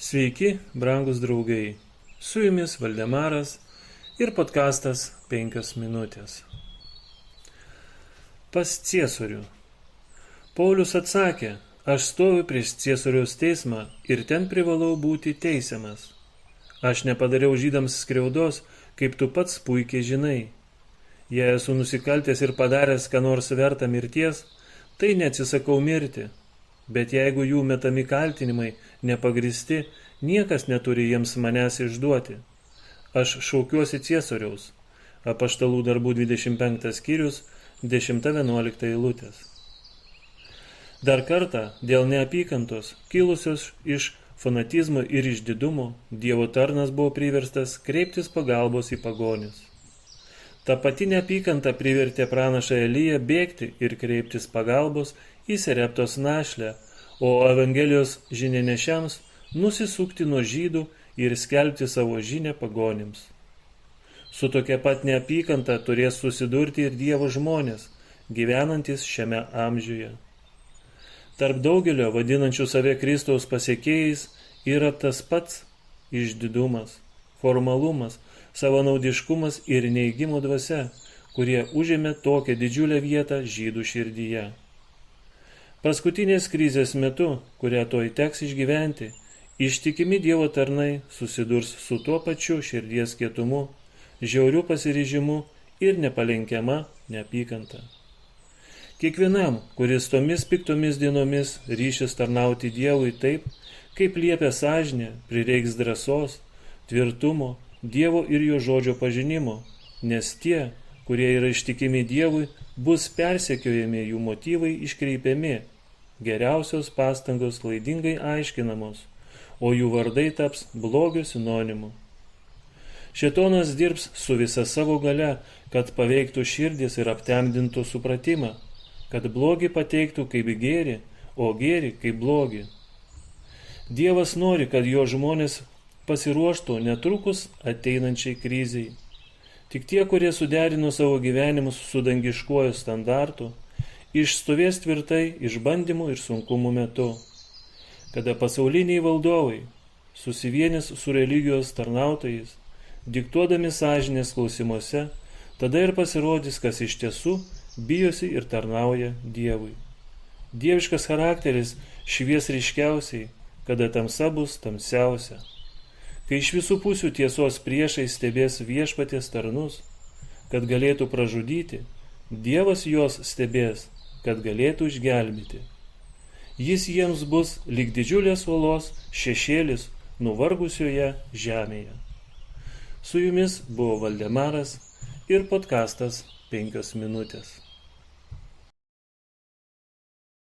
Sveiki, brangus draugai. Su jumis Valdemaras ir podkastas 5 minutės. Pas Ciesorių. Paulius atsakė, aš stoviu prieš Ciesoriaus teismą ir ten privalau būti teisiamas. Aš nepadariau žydams skriaudos, kaip tu pats puikiai žinai. Jei esu nusikaltęs ir padaręs ką nors vertą mirties, tai neatsisakau mirti. Bet jeigu jų metami kaltinimai nepagristi, niekas neturi jiems manęs išduoti. Aš šaukiuosi Ciesoriaus. Apaštalų darbų 25 skyrius, 10-11 eilutės. Dar kartą, dėl neapykantos, kilusios iš fanatizmo ir išdidumo, Dievo tarnas buvo priverstas kreiptis pagalbos į pagonis. Ta pati neapykanta privertė pranašą Eliją bėgti ir kreiptis pagalbos į Sereptos našlę, o Evangelijos žinianešiams nusisukti nuo žydų ir skelbti savo žinią pagonims. Su tokia pat neapykanta turės susidurti ir Dievo žmonės, gyvenantis šiame amžiuje. Tarp daugelio vadinančių save Kristaus pasekėjais yra tas pats išdidumas, formalumas, savanaudiškumas ir neigimo dvasia, kurie užėmė tokią didžiulę vietą žydų širdyje. Paskutinės krizės metu, kurią toj teks išgyventi, ištikimi Dievo tarnai susidurs su tuo pačiu širdies kietumu, žiauriu pasiryžimu ir nepalenkiama neapykanta. Kiekvienam, kuris tomis piktomis dienomis ryšis tarnauti Dievui taip, kaip liepia sąžinė, prireiks drąsos, tvirtumo, Dievo ir jo žodžio pažinimo, nes tie, kurie yra ištikimi Dievui, bus persekiojami, jų motyvai iškreipiami, geriausios pastangos klaidingai aiškinamos, o jų vardai taps blogio sinonimu. Šėtonas dirbs su visa savo galia, kad paveiktų širdis ir aptemdintų supratimą, kad blogį pateiktų kaip gėrį, o gėrį kaip blogį. Dievas nori, kad jo žmonės pasiruoštų netrukus ateinančiai kriziai. Tik tie, kurie suderino savo gyvenimus su dangiškuoju standartu, išstovės tvirtai išbandymų ir sunkumų metu. Kada pasauliniai valdovai susivienys su religijos tarnautojais, diktuodami sąžinės klausimuose, tada ir pasirodys, kas iš tiesų bijosi ir tarnauja Dievui. Dieviškas charakteris švies ryškiausiai, kada tamsa bus tamsiausia. Kai iš visų pusių tiesos priešai stebės viešpaties tarnus, kad galėtų pražudyti, Dievas juos stebės, kad galėtų išgelbėti. Jis jiems bus lyg didžiulės uolos šešėlis nuvargusioje žemėje. Su jumis buvo Valdemaras ir podkastas 5 minutės.